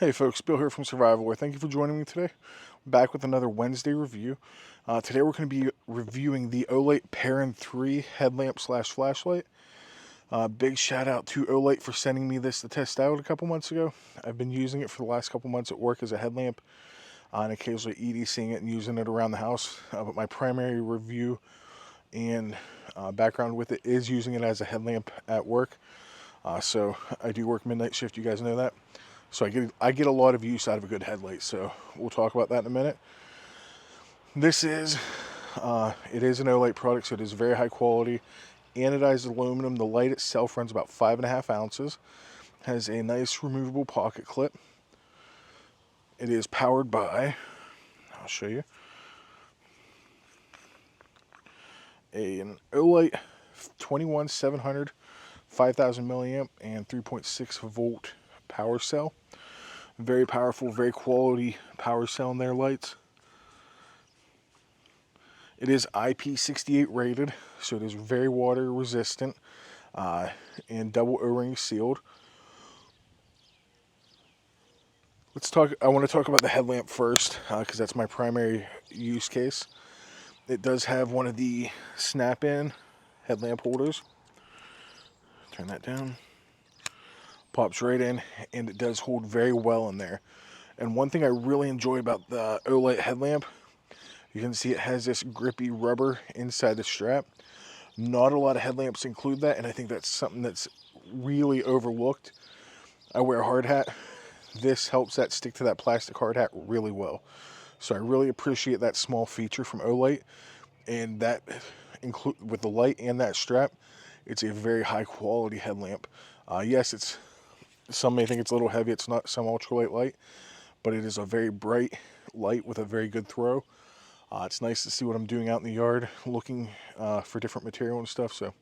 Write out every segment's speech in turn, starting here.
Hey folks, Bill here from Survivalware. Thank you for joining me today. Back with another Wednesday review. Today we're going to be reviewing the Olight Perun 3 headlamp slash flashlight. Big shout out to Olight for sending me this to test out a couple months ago. I've been using it for the last couple months at work as a headlamp and occasionally EDCing it and using it around the house. But my primary review and background with it is using it as a headlamp at work. So I do work midnight shift, you guys know that. So I get a lot of use out of a good headlight, so we'll talk about that in a minute. This is, it is an Olight product, so it is very high quality, anodized aluminum. The light itself runs about 5.5 ounces, has a nice removable pocket clip. It is powered by, I'll show you, an Olight 21700, 5000 milliamp, and 3.6 volt power cell. Very powerful, very quality power cell in their lights. It is IP68 rated, so it is very water resistant and double O-ring sealed. I want to talk about the headlamp first because that's my primary use case. It does have one of the snap-in headlamp holders. Turn that down. Pops right in, and it does hold very well in there. And one thing I really enjoy about the Olight headlamp, you can see it has this grippy rubber inside the strap. Not a lot of headlamps include that, and I think that's something that's really overlooked. I wear a hard hat. This helps that stick to that plastic hard hat really well. So I really appreciate that small feature from Olight, and that with the light and that strap, it's a very high quality headlamp. Yes, some may think it's a little heavy. It's not some ultralight light, but it is a very bright light with a very good throw. It's nice to see what I'm doing out in the yard, looking for different material and stuff. So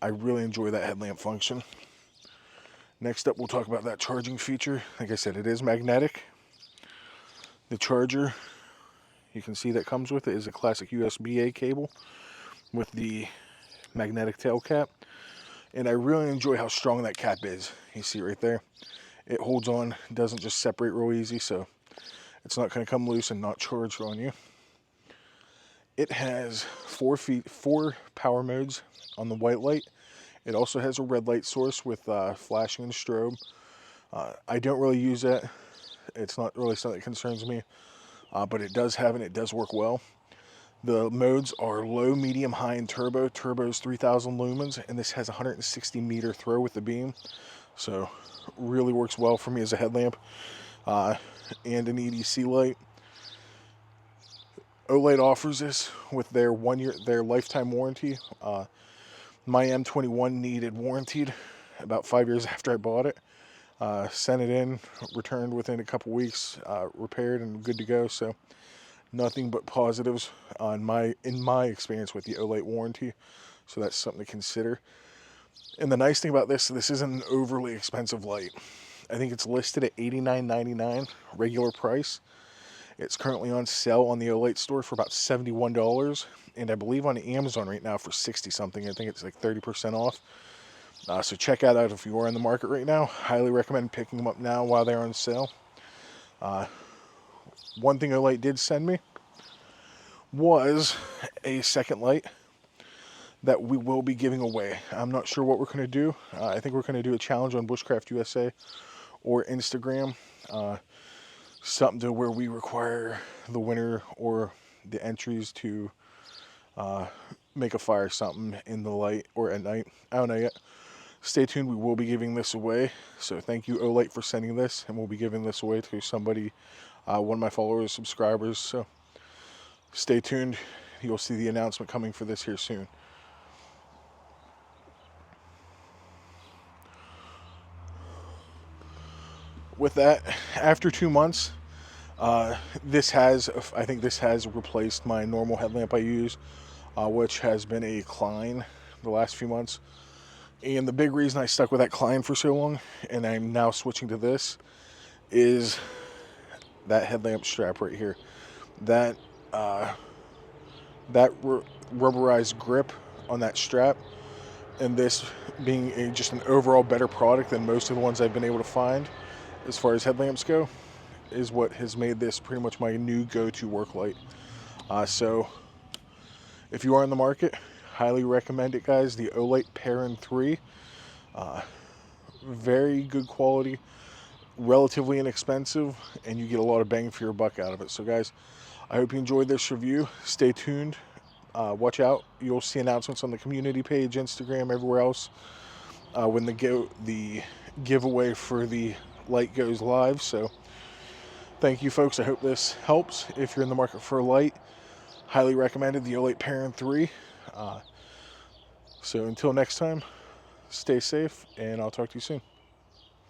I really enjoy that headlamp function. Next up, we'll talk about that charging feature. Like I said, it is magnetic. The charger, you can see that comes with it, is a classic USB-A cable with the magnetic tail cap. And I really enjoy how strong that cap is. You see right there. It holds on, doesn't just separate real easy, so it's not going to come loose and not charge on you. It has four power modes on the white light. It also has a red light source with flashing and strobe. I don't really use that. It's not really something that concerns me, but it does have it. It does work well. The modes are low, medium, high, and turbo. Turbo's 3000 lumens, and this has a 160 meter throw with the beam. So really works well for me as a headlamp and an EDC light. Olight offers this with their their lifetime warranty. My M21 needed warranted about 5 years after I bought it. Sent it in, returned within a couple weeks, repaired and good to go. So nothing but positives in my experience with the Olight warranty. So that's something to consider. And the nice thing about this isn't an overly expensive light. I think it's listed at $89.99 regular price. It's currently on sale on the Olight store for about $71, and I believe on Amazon right now for 60 something. I think it's like 30% off. So check that out if you are in the market right now. Highly recommend picking them up now while they're on sale. One thing Olight did send me was a second light that we will be giving away. I'm not sure what we're going to do. I think we're going to do a challenge on Bushcraft USA or Instagram. Something to where we require the winner or the entries to make a fire something in the light or at night. I don't know yet. Stay tuned. We will be giving this away. So thank you, Olight, for sending this, and we'll be giving this away to somebody, one of my followers, subscribers. So stay tuned. You'll see the announcement coming for this here soon. With that, after 2 months, I think this has replaced my normal headlamp I use, which has been a Klein the last few months. And the big reason I stuck with that Klein for so long, and I'm now switching to this, is that headlamp strap right here. That rubberized grip on that strap, and this being just an overall better product than most of the ones I've been able to find, as far as headlamps go, is what has made this pretty much my new go-to work light. So if you are in the market, highly recommend it, guys. The Olight Perun 3, very good quality, relatively inexpensive, and you get a lot of bang for your buck out of it. So guys, I hope you enjoyed this review. Stay tuned. Watch out. You'll see announcements on the community page, Instagram, everywhere else when the giveaway for the light goes live. So thank you, folks. I hope this helps. If you're in the market for a light, highly recommended the Olight Perun 3. So until next time, stay safe, and I'll talk to you soon.